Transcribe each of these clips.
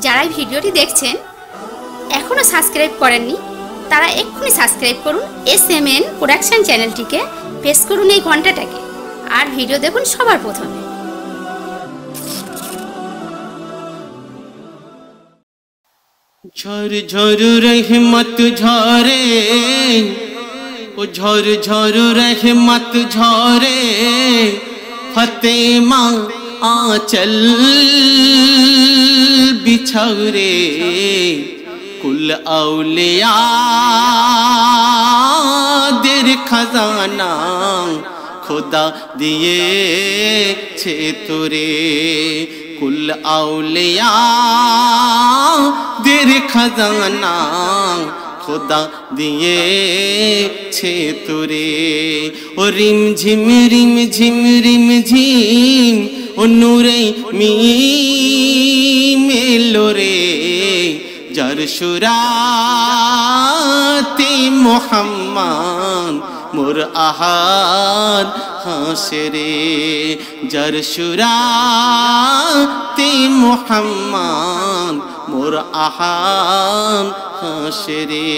যারা ভিডিওটি দেখছেন এখনো সাবস্ক্রাইব করেননি তারা এক্ষুনি সাবস্ক্রাইব করুন SMN প্রোডাকশন চ্যানেলটিকে, প্রেস করুন এই ঘন্টাটাকে আর ভিডিও দেখুন সবার প্রথমে। झर झर रहमत झरे ओ झर झर रहमत झरे फतेमा आंचल बिछौरे कुल औलिया देर खजाना खुदा दिए छे तोरे कुल औलिया देर खजाना खुदा दिए छे तोरे ओ रिम झिम रिम झिम रिम झिम ओ नूरे मी मेलो रे जर सुराते मोहम्मद मोर आहाद हाशरे जर सुराते मोहम्मद मोर आहाद हाशरे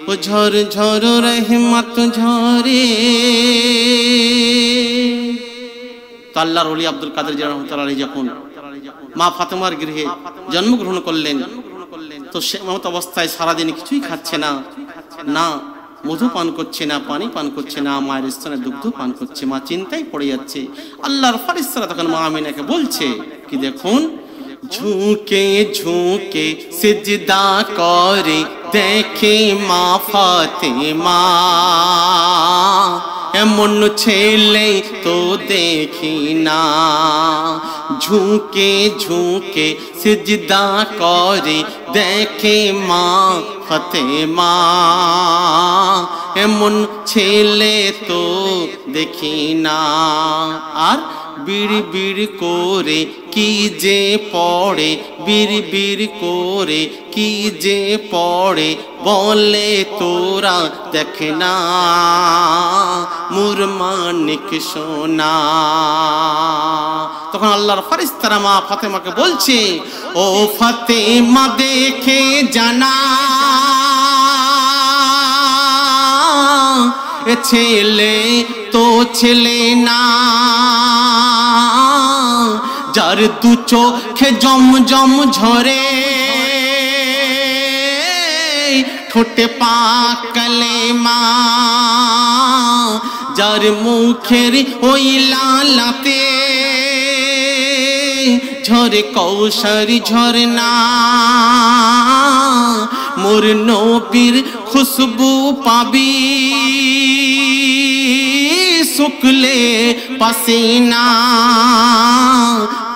ओ झर झर रहमत झरे। तो आल्लाहर ওলি আব্দুল কাদের জিলানী রাহমাতুল্লাহ আলাইহি যখন মা ফাতেমার গৃহে জন্মগ্রহণ করলেন তো সে মত অবস্থায় সারা দিন কিছুই খাচ্ছে না, না মধু পান করছে না, পানি পান করছে না, মায়ের স্তনের দুগ্ধ পান করছে। মা চিন্তায় পড়ে যাচ্ছে। আল্লাহর ফেরেশতারা তখন মা আমিনাকে বলছে কি দেখুন ঝুঁকে ঝুঁকে সিজদা করে দেখে মা ফাতেমা এমন ছেলে তো দেখি না ঝুঁকে ঝুঁকে সিজদা করে দেখে মা ফাতেমা এমন ছেলে তো দেখি না আর বিড় বিড় করে কি যে পড়ে বিড় বিড় করে কি যে পড়ে বলে তোরা দেখ না মোর মানিক সোনা। তখন আল্লাহর ফেরেশতারা মা ফাতেমাকে বলছে ও ফাতেমা দেখে জানা এ ছেলে তো ছেলে না যার দু চোখে জম জম ঝরে ঠোঁটে পাক কালেমা যার মুখের ওই লালাতে ঝরে কৌশর ঝরনা মোর নবীর খুশবু পাবি শুকলে পাসিনা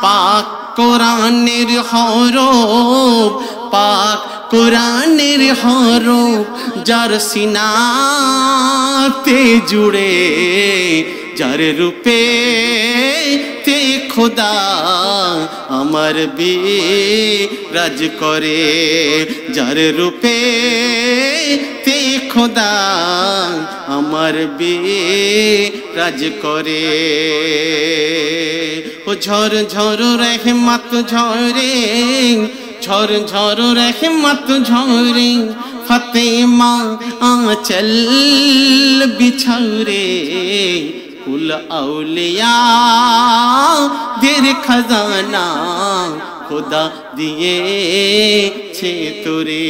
পাক কোরআনের হরফ পাক কোরআনের হরফ যার সিনাতে জুড়ে যার রূপে তে খোদা আমার বিরাজ করে যার রূপে তে খোদা আমার বিরাজ করে ও ঝর ঝর রহমত ঝরে ঝর ঝর রহমত ঝরে ফতেমা আঁচল বিছৌরে কুল औलिया देर खजाना खुदा दिए छे तोरे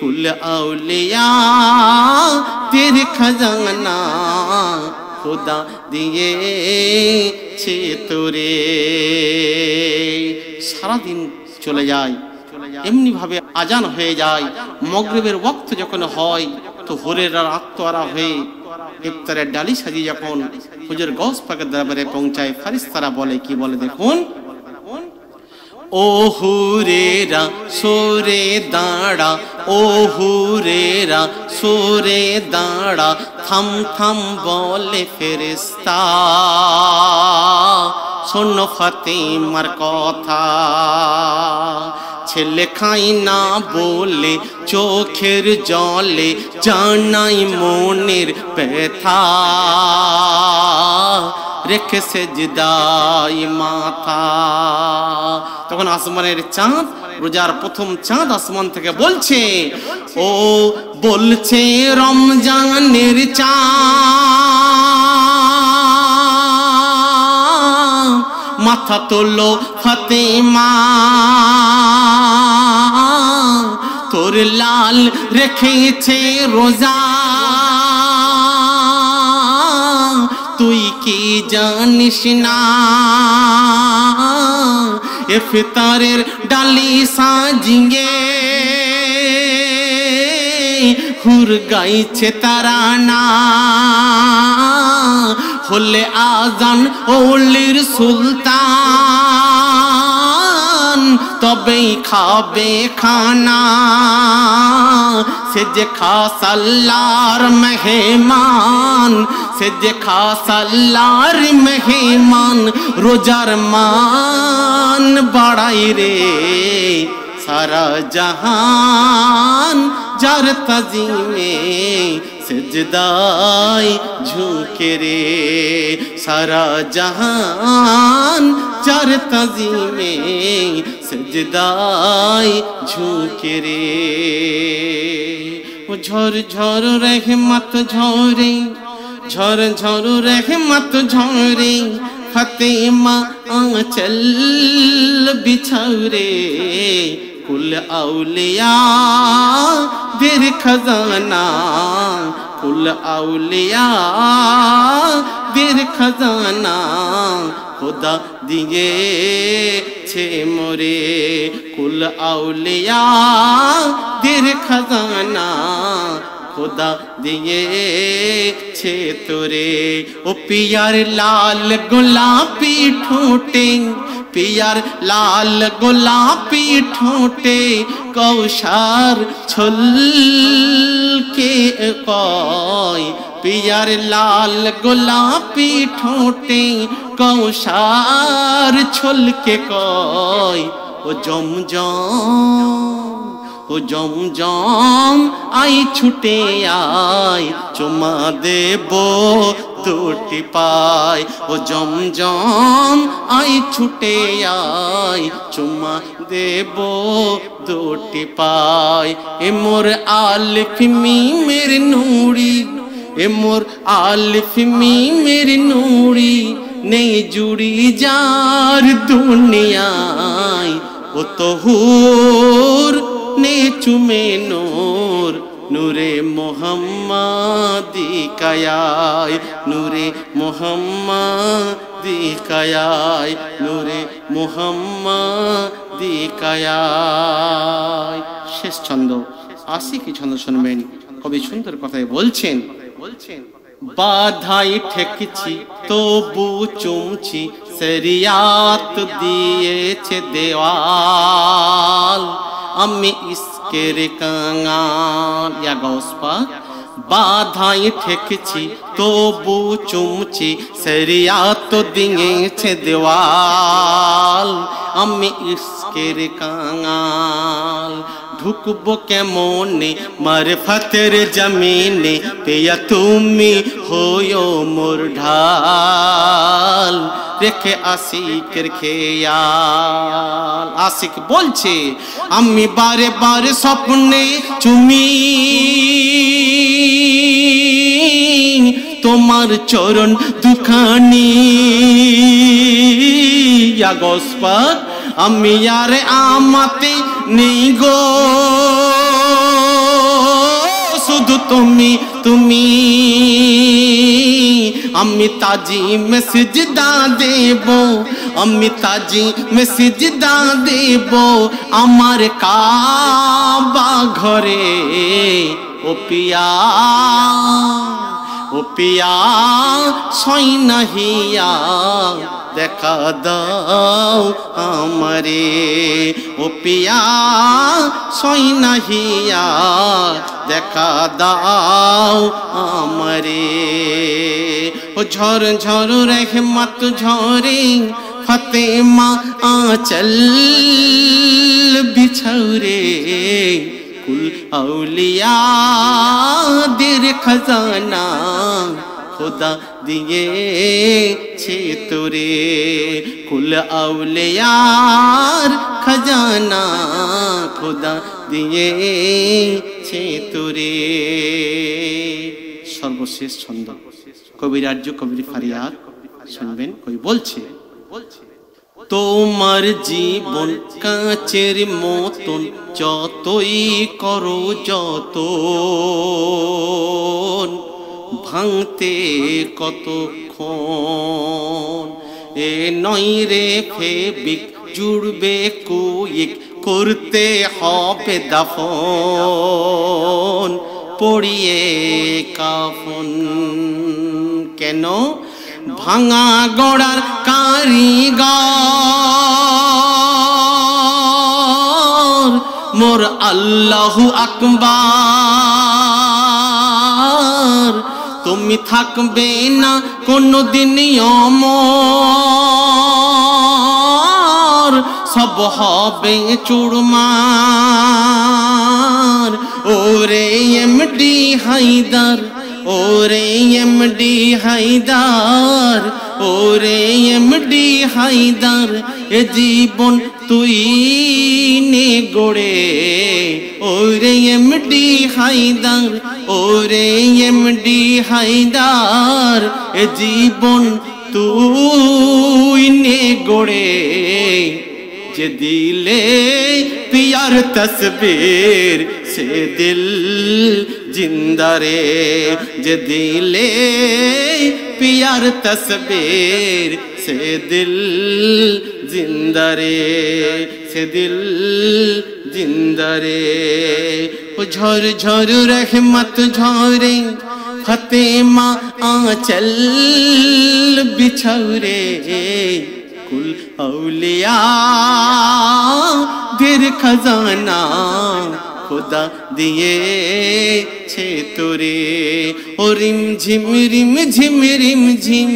कुल औलिया देर खजाना खुदा दिए छे तोरे। सारा दिन চলে যায় এমনি ভাবে আজান হয়ে যায় মাগরিবের ওয়াক্ত যখন হয় তো ভোরের রাত তোরা হয়ে ইফতারের ডালি সাজিয়ে যখন হুজুর গৌস পাকের দরবারে পৌঁছায় ফেরেশতারা বলে কি বলে দেখুন ও হুরেরা সোরে দাঁড়া ও হুরেরা সোরে দাঁড়া থাম থাম বলে ফেরেশতা শোনো ফাতেমার কথা ছেলে খাই না বলে চোখের জলে জানাই মনের ব্যথা রেখে সেজদায় মাথা। তখন আসমানের চাঁদ, রোজার প্রথম চাঁদ আসমান থেকে বলছে, ও বলছে রমজানের চাঁদ, মাথা তোলো ফাতেমা, তোর লাল রেখেছে রোজা, তুই কি জানিস না? ইফতারের ডালি সাজিয়ে হুর গাইছে তারানা, হলে আজান ওলির সুলতান, তবেই খাবে খানা। সে যে খাস আল্লাহর মেহমান, সে যে খাস আল্লাহর মেহমান, রোজার মান বাড়াই রে সারা জাহান, যার তাজিমে সেজদায় ঝুঁকে রে সারা জাহান, যার তাজিমে সেজদায় ঝুঁকে রে। ও ঝর ঝর রহমত ঝরে, ঝর ঝর রহমত ঝরে, ফাতেমা আঁচল বিছাও রে, কুল আউলিয়া দের খজানা, কুল আউলিয়া দের খজানা, खुदा दिए मोरे कुल औलिया दिल खजाना खुदा दिए तोरे ओ पियार लाल गुलाबी ठोटे पियार लाल गुलाबी ठोटे कौशार छुल के कोई पियार लाल गुलाबी ठोटे कौशार छुल के कोई ओ जम जम आई छुटे आई चुमा देबो दुटी पाई ओ जम आई छुटे आई चुमा देबो दुटी पाई ए मोर आलिफ मी मेरी नूरी ए मोर आलिफ मी मेरी नूरी नहीं जुड़ी जार दुनिया ओ तो हूर ने चुमे नूर नूरे मोहम्मदी कायाय नूरे मोहम्मदी कायाय नूरे मोहम्मदी कायाय। शेष छंद आशी की छंद शुनबेन कवि सुंदर कथाय बोलছেন बाधाई ठेकছি तबु चुमছি शरियात दिएছে देवाल আমি ইশকের কাঙাল ইয়া গাউস পাক বাধাই ঠেকছি তবু চুমছি শরিয়াত দিয়েছে দেওয়াল আমি ইশকের কাঙাল ঢুকবো কেমনে মারফতের জমিনে পেয়া তুমি হয়ো মোর ঢাল রেখে আশিকের খেয়াল। আশিক বলছে আমি বারে বারে স্বপ্নে চুমি তোমার চরণ দুখানি ইয়া গসপাত আমি यारे আমাতে নেই গো শুধু তুমি তুমি আমি তাজি মে সিজদা দেব আমি তাজি মে সিজদা দেব আমার কাবা ঘরে ও পিয়া সই নাহিয়া দেখা দাও আমারে ও পিয়া সই নাহিয়া দেখা দাও আমারে ও ঝর ঝর রহমত ঝরে ফাতেমা আঁচল বিছাও রে कुल औलिया दिल खजाना খোদা দিয়েছে তোরে, কুল আউলিয়ার খজানা খোদা দিয়েছে তোরে। সর্বশেষ ছন্দ কবিরাজ্য কবির ফারিয়াদ শুনবেন। কবি বলছে, তোমার জীবন কাচের মতন যতই করো যতন, ভাঙতে কতক্ষণ, এ নয় রে ফেবিক জুড়বে কুইক, করতে হবে দাফন পড়িয়ে কাফন। কেন? ভাঙা গড়ার কারিগর মোর আল্লাহু আকবার, তুমি থাকবে না কোনদিন অমর, সব হবে চুরমার। ওরে এমডি হায়দার, ওরে এমডি হায়দার, ওরে এমডি হায়দার, এ জীবন তুই নে গড়ে। ওরে এমডি হায়দার, ওরে এমডি হায়দার, এ জীবন তুই নে গড়ে। যে দিলে পিয়ার তসবীর সে দিল জিন্দা রে, যে দিলে পিয়ার তসবীর সে দিল জিন্দা রে, সে দিল জিন্দা রে। ও ঝর ঝর রহমত ঝরে ফতেমা আঁচল বিছরে, কুল আউলিয়া দের খজানা খোদা দিয়েছে তোরে। ও রিম ঝিম রিম ঝিম রিম ঝিম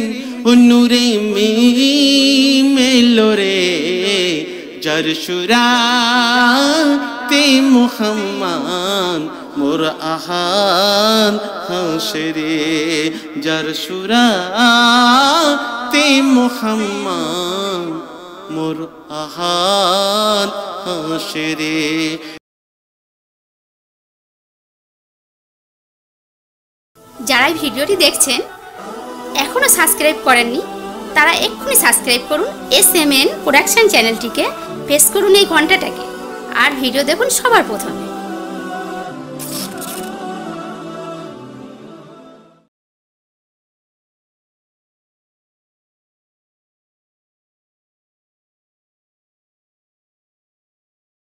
ও নূরে মেলো রে, যার সুরাতে মুহাম্মদ মোর আহান হাসরে, যার সুরাতে মুহাম্মদ মোর আহান হাসরে। যারা এই ভিডিওটি দেখছেন এখনো সাবস্ক্রাইব করেননি, তারা এক্ষুনি সাবস্ক্রাইব করুন SMN প্রোডাকশন চ্যানেলটিকে, প্রেস করুন এই ঘন্টাটাকে, আর ভিডিও দেখুন সবার প্রথমে।